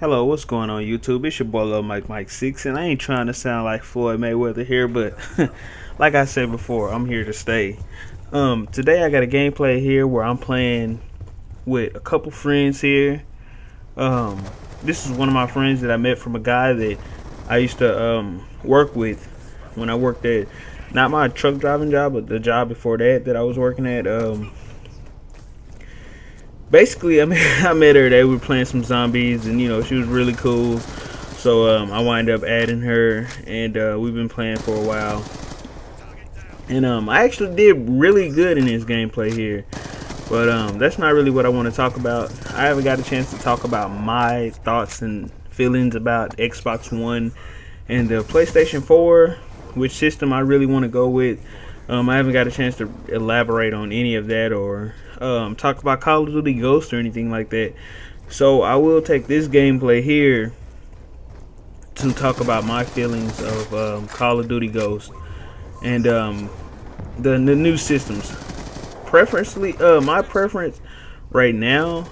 Hello, what's going on YouTube? It's your boy Lil Mike 6, and I ain't trying to sound like Floyd Mayweather here, but like I said before, I'm here to stay. Today I got a gameplay here where I'm playing with a couple friends here. This is one of my friends that I met from a guy that I used to work with when I worked at, not my truck driving job, but the job before that I was working at. Basically, I met her. They were playing some zombies, and she was really cool. So I wind up adding her, and we've been playing for a while. And I actually did really good in this gameplay here, but that's not really what I want to talk about. I haven't got a chance to talk about my thoughts and feelings about Xbox One and the PlayStation 4, which system I really want to go with. I haven't got a chance to elaborate on any of that or talk about COD Ghost or anything like that. So I will take this gameplay here to talk about my feelings of Call of Duty Ghost and the new systems. Preferentially, my preference right now,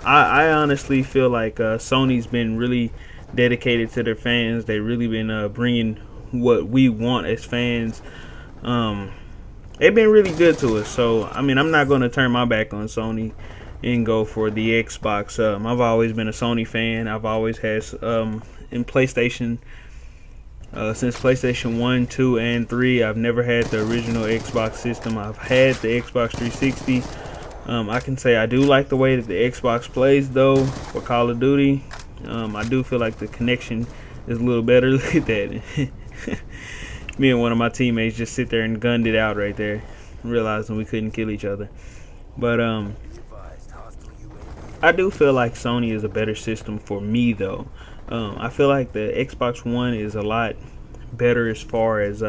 I honestly feel like Sony's been really dedicated to their fans. They've really been bringing what we want as fans. They've been really good to us, so I mean, I'm not going to turn my back on Sony and go for the Xbox. I've always been a Sony fan. I've always had in PlayStation since PlayStation 1, 2, and 3. I've never had the original Xbox system. I've had the Xbox 360. I can say I do like the way that the Xbox plays though for Call of Duty. I do feel like the connection is a little better. Look at that. Me and one of my teammates just sit there and gunned it out right there, realizing we couldn't kill each other. But I do feel like Sony is a better system for me though. I feel like the Xbox One is a lot better as far as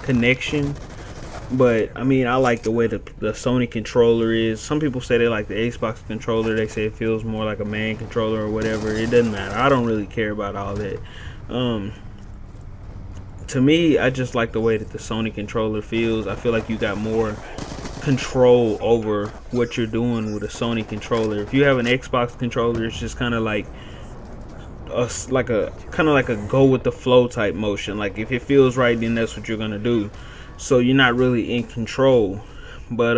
connection. But I mean, I like the way the Sony controller is. Some people say they like the Xbox controller. They say it feels more like a man controller or whatever. It doesn't matter. I don't really care about all that. To me, I just like the way that the Sony controller feels. I feel like you got more control over what you're doing with a Sony controller. If you have an Xbox controller, it's just kind of like a go with the flow type motion. Like if it feels right, then that's what you're gonna do. So you're not really in control. But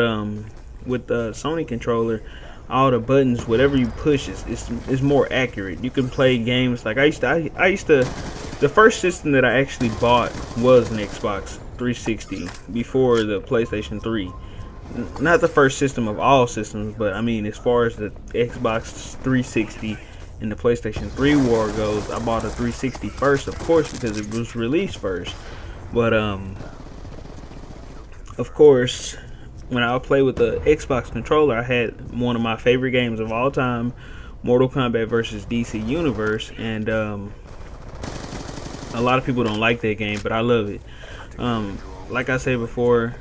with the Sony controller, all the buttons, whatever you push, is more accurate. You can play games like I used to. The first system that I actually bought was an Xbox 360 before the PlayStation 3. Not the first system of all systems, but I mean, as far as the Xbox 360 and the PlayStation 3 war goes, I bought a 360 first, of course, because it was released first. But of course, when I play with the Xbox controller, I had one of my favorite games of all time, Mortal Kombat versus DC Universe, and a lot of people don't like that game, but I love it. Like I said before,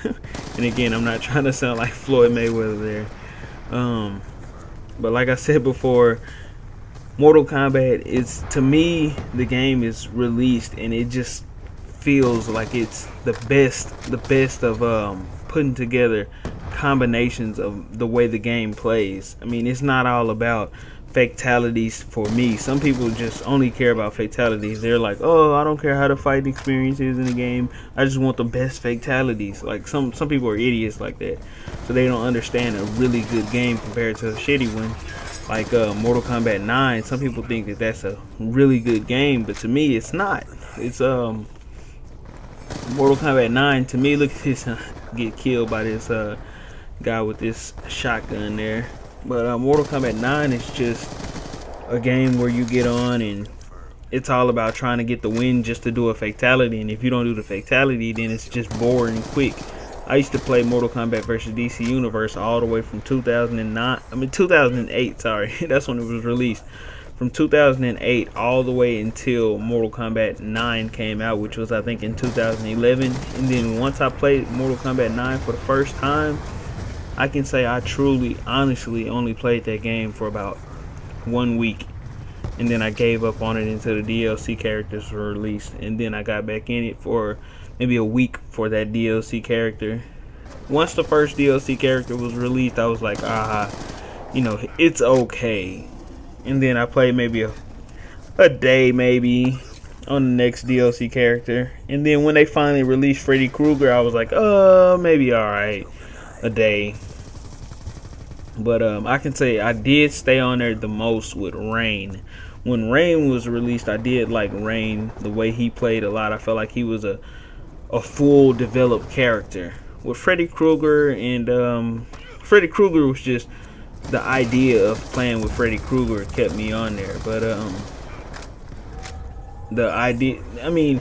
and again, I'm not trying to sound like Floyd Mayweather there, but like I said before, Mortal Kombat is, to me, the game is released and it just feels like it's the best of putting together combinations of the way the game plays. I mean, it's not all about fatalities for me. Some people just only care about fatalities. They're like, oh, I don't care how the fight experience is in the game, I just want the best fatalities. Like some people are idiots like that, so they don't understand a really good game compared to a shitty one like Mortal Kombat 9. Some people think that that's a really good game, but to me it's not. It's Mortal Kombat 9 to me, look at this get killed by this guy with this shotgun there. But Mortal Kombat 9 is just a game where you get on and it's all about trying to get the win just to do a fatality. And if you don't do the fatality, then it's just boring quick. I used to play Mortal Kombat versus DC Universe all the way from 2008, sorry. That's when it was released. From 2008 all the way until Mortal Kombat 9 came out, which was I think in 2011. And then once I played Mortal Kombat 9 for the first time, I can say I truly, honestly only played that game for about 1 week. And then I gave up on it until the DLC characters were released. And then I got back in it for maybe a week for that DLC character. Once the first DLC character was released, I was like, it's okay. and then I played maybe a day maybe on the next DLC character, and then when they finally released Freddy Krueger, I was like, maybe alright, a day. But I can say I did stay on there the most with Rain. When Rain was released, I did like Rain, the way he played a lot. I felt like he was a full developed character. With Freddy Krueger, and Freddy Krueger was just the idea of playing with Freddy Krueger kept me on there. But the idea, I mean,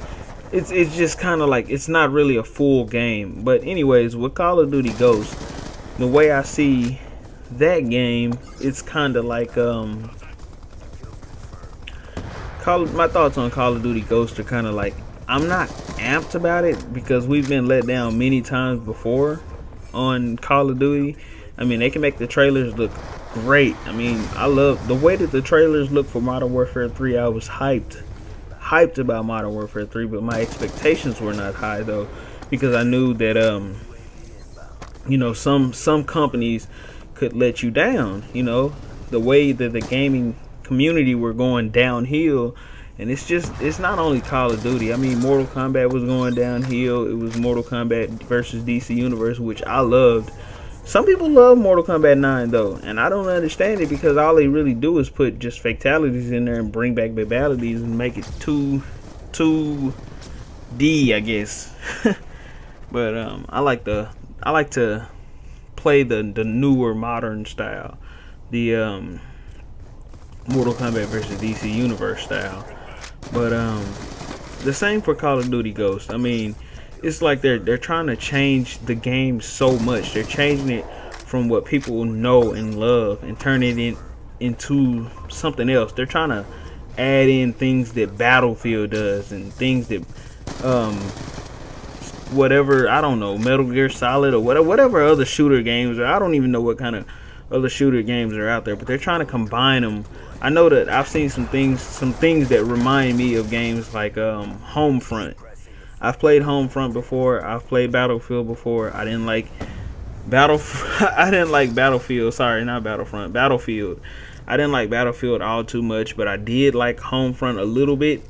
it's just kind of like, it's not really a full game. But anyways, with Call of Duty Ghost, the way I see that game, it's kind of like my thoughts on Call of Duty Ghost are kind of like, I'm not amped about it because we've been let down many times before on Call of Duty. I mean, they can make the trailers look great. I mean, I love the way that the trailers look for Modern Warfare 3. I was hyped about Modern Warfare 3, but my expectations were not high though, because I knew that you know, some companies could let you down. You know, the way that the gaming community were going downhill. And it's not only Call of Duty. I mean, Mortal Kombat was going downhill. It was Mortal Kombat versus DC Universe, which I loved. Some people love Mortal Kombat 9 though, and I don't understand it, because all they really do is put just fatalities in there and bring back fatalities and make it 2D, I guess. But I like to play the newer modern style, the Mortal Kombat versus DC Universe style. But the same for Call of Duty Ghost. I mean, it's like they're trying to change the game so much. They're changing it from what people know and love and turn it into something else. They're trying to add in things that Battlefield does and things that whatever, I don't know, Metal Gear Solid or whatever other shooter games are. I don't even know what kind of other shooter games are out there, but they're trying to combine them. I know that I've seen some things that remind me of games like Homefront. I've played Homefront before. I've played Battlefield before. I didn't like Battlefield. Sorry, not Battlefront. Battlefield. I didn't like Battlefield all too much, but I did like Homefront a little bit.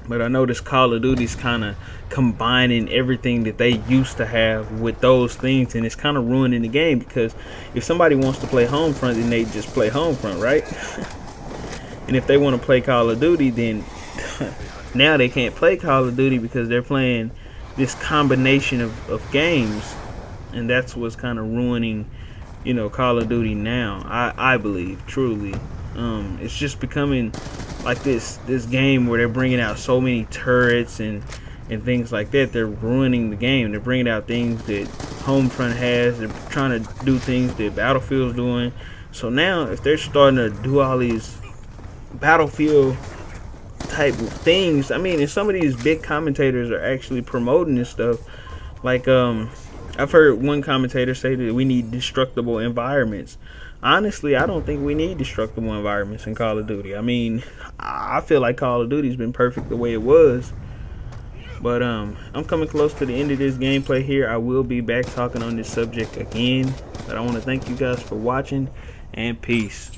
But I noticed Call of Duty's kind of combining everything that they used to have with those things, and it's kind of ruining the game, because if somebody wants to play Homefront, then they just play Homefront, right? And if they want to play Call of Duty, then now they can't play Call of Duty because they're playing this combination of games, and that's what's kind of ruining, you know, Call of Duty now. I believe truly, it's just becoming like this game where they're bringing out so many turrets and things like that. They're ruining the game. They're bringing out things that Homefront has. They're trying to do things that Battlefield's doing. So now, if they're starting to do all these Battlefield type of things, I mean, if some of these big commentators are actually promoting this stuff, like I've heard one commentator say that we need destructible environments. Honestly, I don't think we need destructible environments in Call of Duty. I mean, I feel like Call of Duty's been perfect the way it was. But I'm coming close to the end of this gameplay here. I will be back talking on this subject again. But I want to thank you guys for watching, and peace.